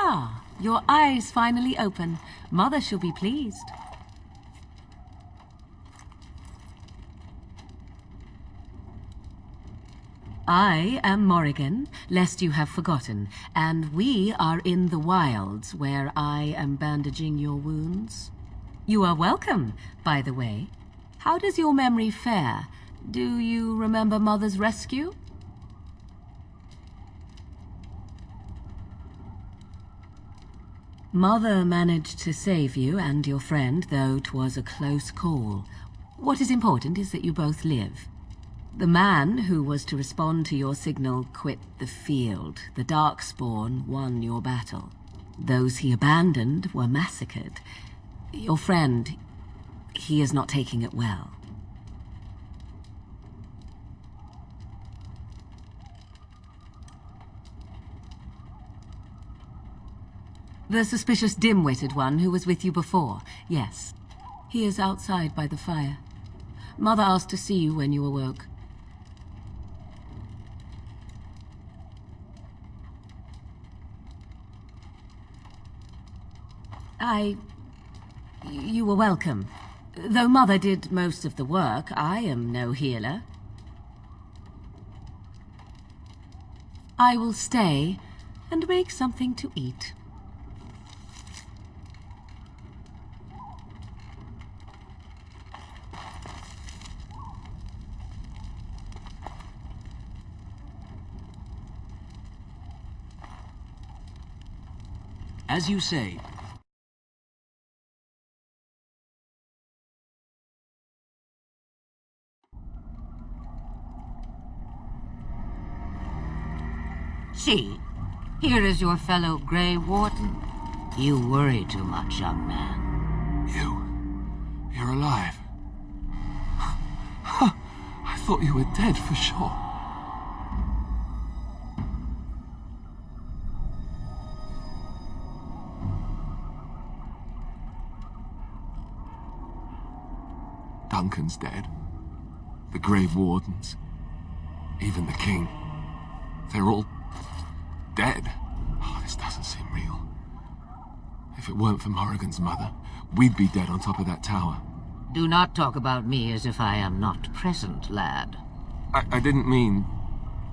Ah, your eyes finally open. Mother shall be pleased. I am Morrigan, lest you have forgotten, and we are in the wilds where I am bandaging your wounds. You are welcome, by the way. How does your memory fare? Do you remember Mother's rescue? Mother managed to save you and your friend, though 'twas a close call. What is important is that you both live. The man who was to respond to your signal quit the field. The Darkspawn won your battle. Those he abandoned were massacred. Your friend, he is not taking it well. The suspicious dim-witted one who was with you before, yes. He is outside by the fire. Mother asked to see you when you awoke. You were welcome. Though Mother did most of the work, I am no healer. I will stay and make something to eat. As you say. See, here is your fellow Grey Warden. You worry too much, young man. You're alive. I thought you were dead for sure. Duncan's dead. The Grey Wardens. Even the King. They're all dead. Oh, this doesn't seem real. If it weren't for Morrigan's mother, we'd be dead on top of that tower. Do not talk about me as if I am not present, lad. I didn't mean...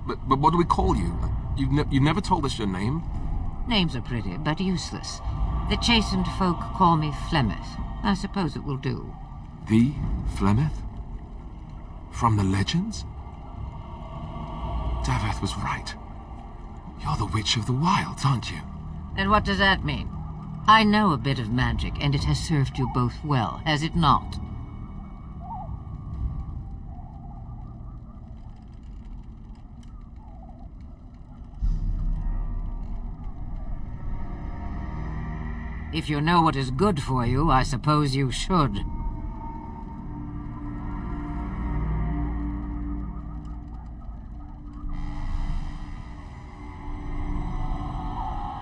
But what do we call you? You never told us your name? Names are pretty, but useless. The chastened folk call me Flemeth. I suppose it will do. The Flemeth? From the legends? Daveth was right. You're the Witch of the Wilds, aren't you? And what does that mean? I know a bit of magic, and it has served you both well, has it not? If you know what is good for you, I suppose you should.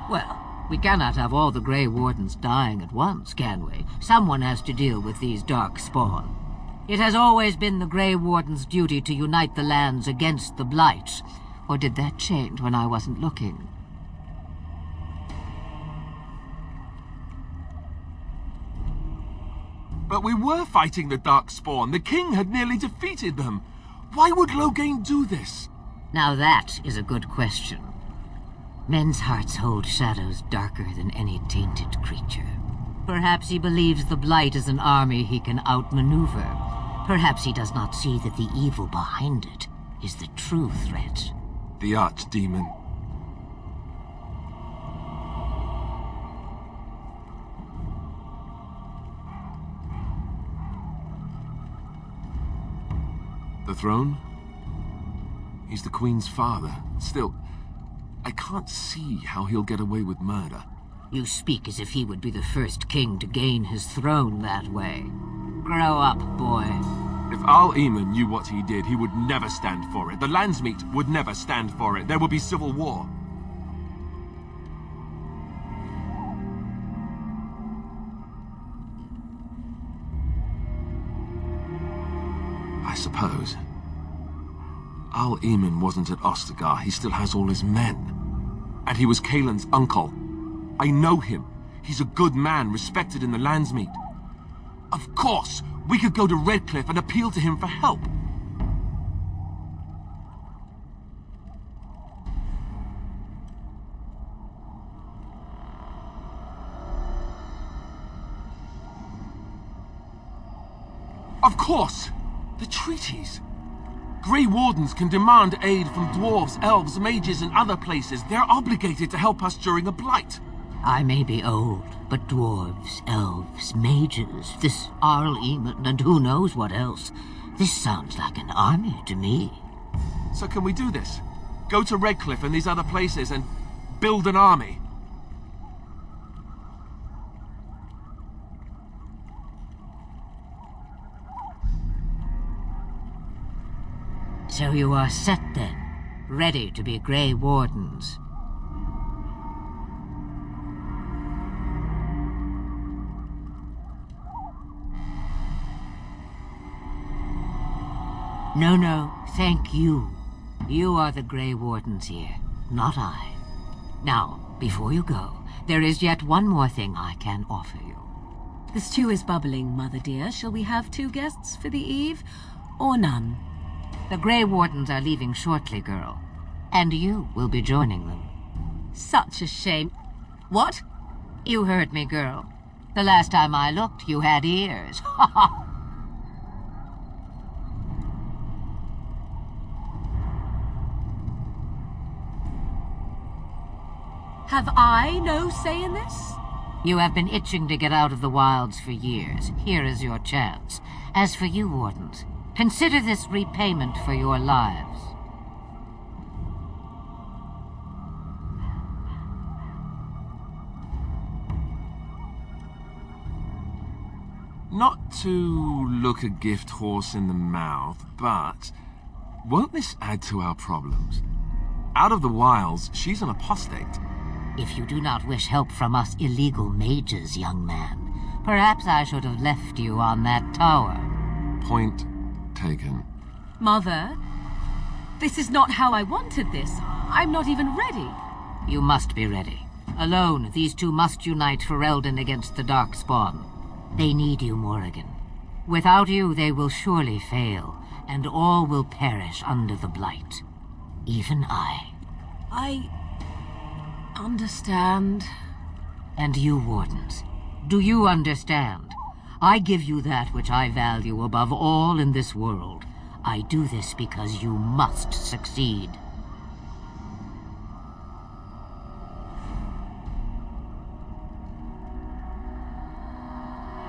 Well, we cannot have all the Grey Wardens dying at once, can we? Someone has to deal with these Darkspawn. It has always been the Grey Warden's duty to unite the lands against the Blights. Or did that change when I wasn't looking? But we were fighting the Darkspawn. The King had nearly defeated them. Why would Loghain do this? Now that is a good question. Men's hearts hold shadows darker than any tainted creature. Perhaps he believes the Blight is an army he can outmaneuver. Perhaps he does not see that the evil behind it is the true threat. The Archdemon. The throne? He's the Queen's father. Still, I can't see how he'll get away with murder. You speak as if he would be the first king to gain his throne that way. Grow up, boy. If Al-Eamon knew what he did, he would never stand for it. The Landsmeet would never stand for it. There would be civil war. I suppose. Al-Eamon wasn't at Ostagar. He still has all his men. And he was Kaelin's uncle. I know him. He's a good man, respected in the Landsmeet. Of course, we could go to Redcliffe and appeal to him for help. Of course! The treaties! Grey Wardens can demand aid from dwarves, elves, mages, and other places. They're obligated to help us during a blight. I may be old, but dwarves, elves, mages, this Arl Eamon, and who knows what else. This sounds like an army to me. So can we do this? Go to Redcliffe and these other places and build an army? So you are set then, ready to be Grey Wardens. No, thank you. You are the Grey Wardens here, not I. Now, before you go, there is yet one more thing I can offer you. The stew is bubbling, Mother dear. Shall we have 2 guests for the eve, or none? The Grey Wardens are leaving shortly, girl. And you will be joining them. Such a shame. What? You heard me, girl. The last time I looked, you had ears. Ha ha! Have I no say in this? You have been itching to get out of the wilds for years. Here is your chance. As for you, Wardens, consider this repayment for your lives. Not to look a gift horse in the mouth, but won't this add to our problems? Out of the wilds, she's an apostate. If you do not wish help from us illegal mages, young man, perhaps I should have left you on that tower. Point taken. Mother, this is not how I wanted this. I'm not even ready. You must be ready. Alone, these 2 must unite for Eldon against the Darkspawn. They need you, Morrigan. Without you, they will surely fail, and all will perish under the Blight. Even I. I understand. And you, Wardens, do you understand? I give you that which I value above all in this world. I do this because you must succeed.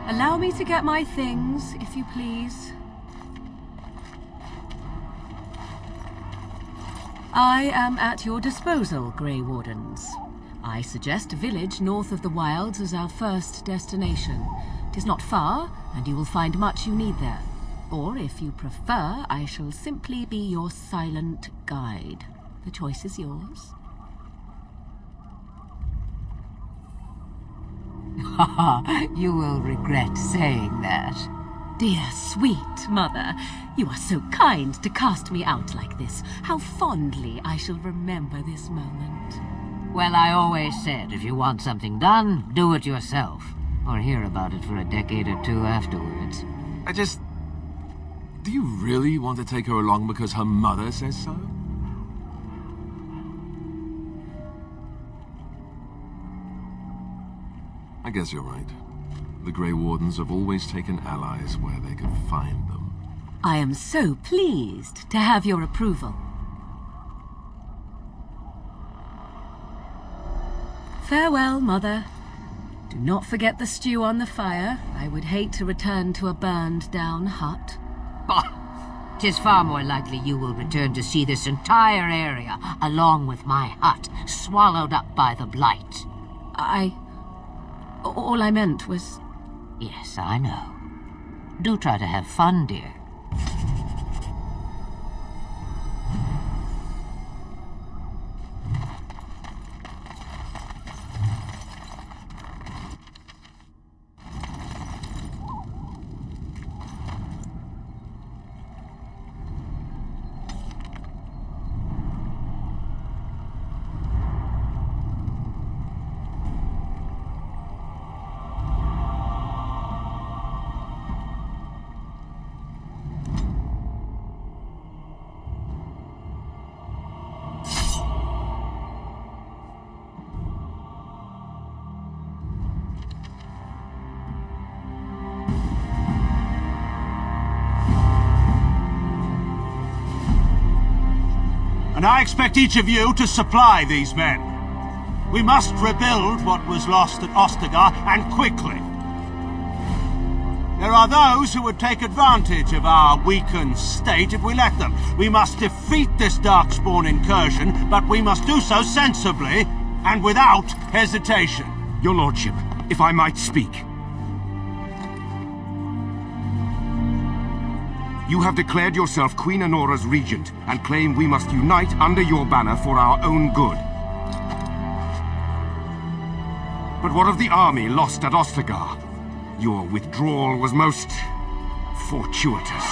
Allow me to get my things, if you please. I am at your disposal, Grey Wardens. I suggest a village north of the wilds as our first destination. It is not far, and you will find much you need there. Or, if you prefer, I shall simply be your silent guide. The choice is yours. You will regret saying that. Dear, sweet mother, you are so kind to cast me out like this. How fondly I shall remember this moment. Well, I always said, if you want something done, do it yourself. Or hear about it for a decade or 2 afterwards. Do you really want to take her along because her mother says so? I guess you're right. The Grey Wardens have always taken allies where they could find them. I am so pleased to have your approval. Farewell, Mother. Do not forget the stew on the fire. I would hate to return to a burned-down hut. Bah! 'Tis far more likely you will return to see this entire area, along with my hut, swallowed up by the Blight. All I meant was... Yes, I know. Do try to have fun, dear. And I expect each of you to supply these men. We must rebuild what was lost at Ostagar, and quickly. There are those who would take advantage of our weakened state if we let them. We must defeat this Darkspawn incursion, but we must do so sensibly and without hesitation. Your lordship, if I might speak. You have declared yourself Queen Honora's regent, and claim we must unite under your banner for our own good. But what of the army lost at Ostagar? Your withdrawal was most fortuitous.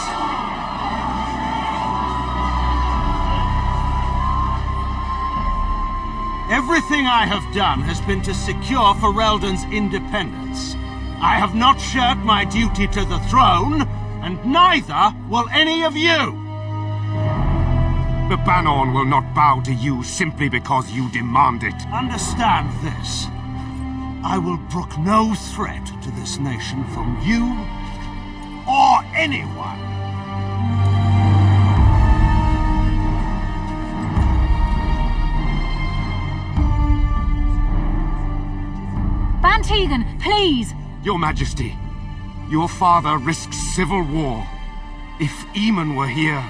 Everything I have done has been to secure Ferelden's independence. I have not shirked my duty to the throne, and neither will any of you! The Banon will not bow to you simply because you demand it. Understand this. I will brook no threat to this nation from you or anyone. Bantegan, please! Your Majesty, your father risks civil war. If Eamon were here...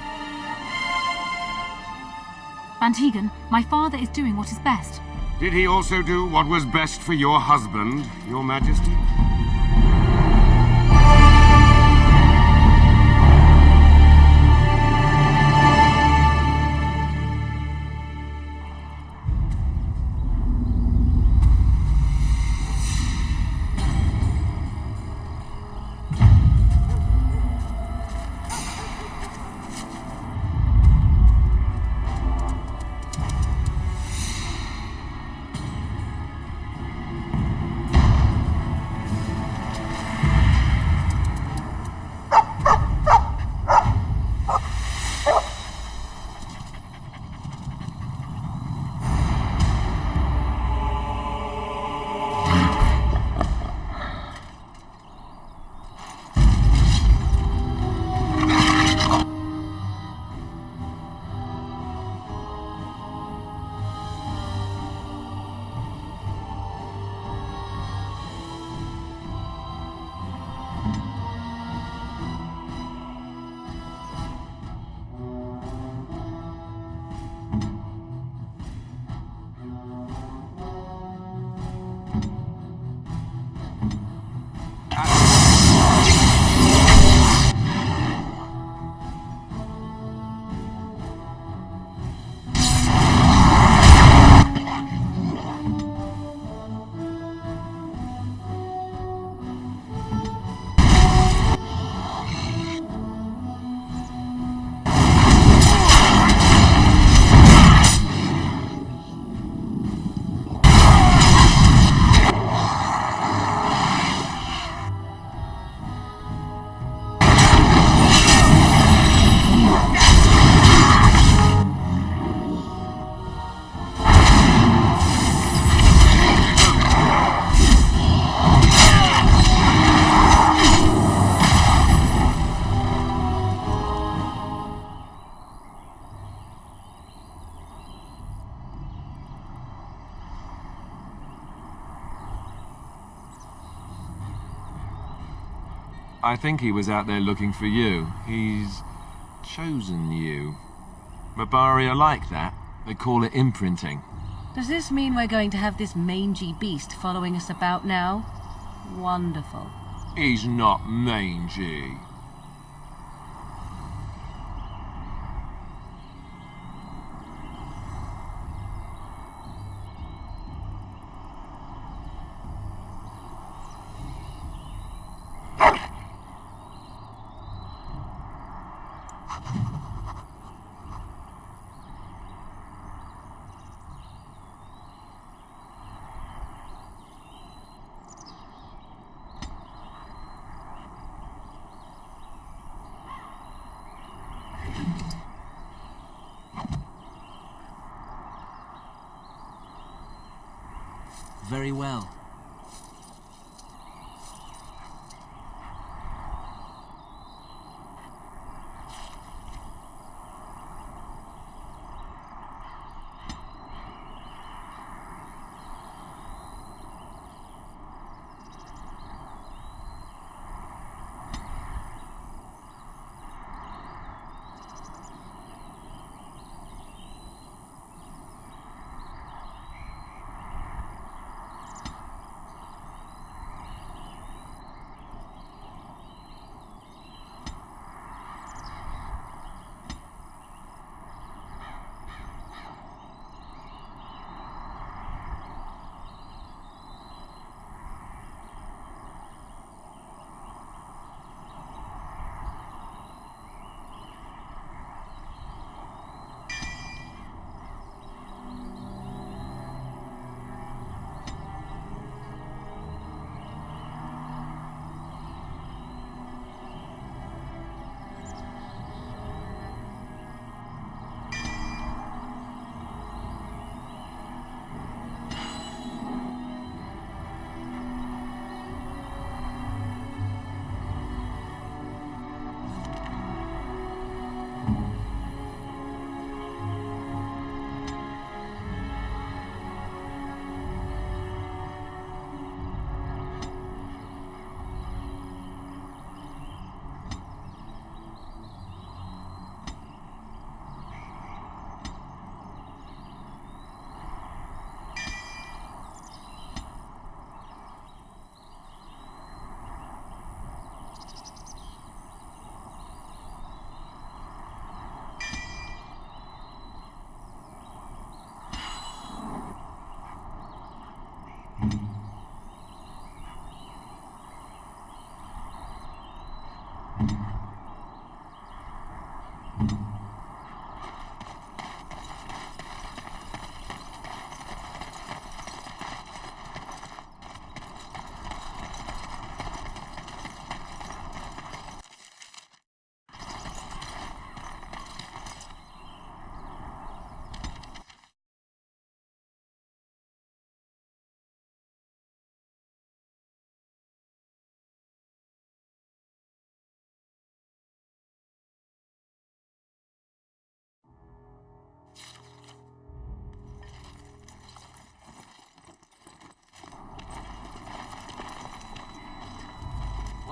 Bantegan, my father is doing what is best. Did he also do what was best for your husband, Your Majesty? I think he was out there looking for you. He's chosen you. Mabari are like that. They call it imprinting. Does this mean we're going to have this mangy beast following us about now? Wonderful. He's not mangy. Very well.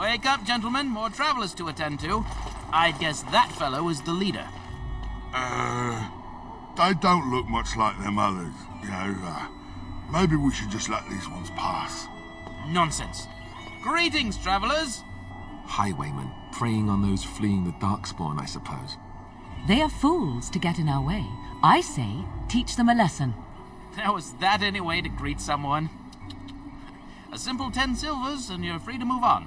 Wake up, gentlemen. More travelers to attend to. I'd guess that fellow is the leader. They don't look much like them others, you know. Maybe we should just let these ones pass. Nonsense. Greetings, travelers. Highwaymen, preying on those fleeing the Darkspawn, I suppose. They are fools to get in our way. I say, teach them a lesson. Now, is that any way to greet someone? A simple 10 silvers, and you're free to move on.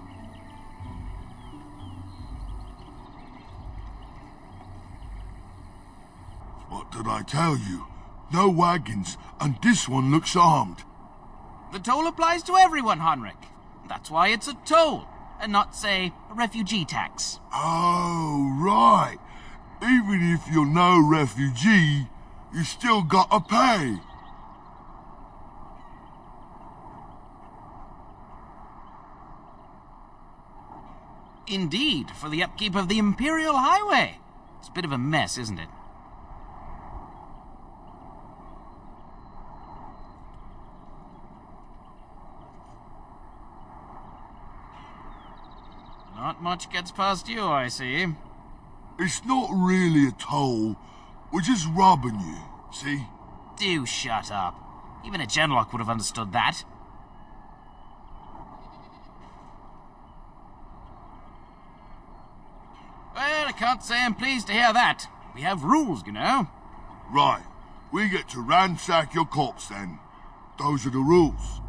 What did I tell you? No wagons, and this one looks armed. The toll applies to everyone, Heinrich. That's why it's a toll, and not, say, a refugee tax. Oh, right. Even if you're no refugee, you still gotta pay. Indeed, for the upkeep of the Imperial Highway. It's a bit of a mess, isn't it? Not much gets past you, I see. It's not really a toll. We're just robbing you, see? Do shut up. Even a Genlock would have understood that. Well, I can't say I'm pleased to hear that. We have rules, you know. Right. We get to ransack your corpse then. Those are the rules.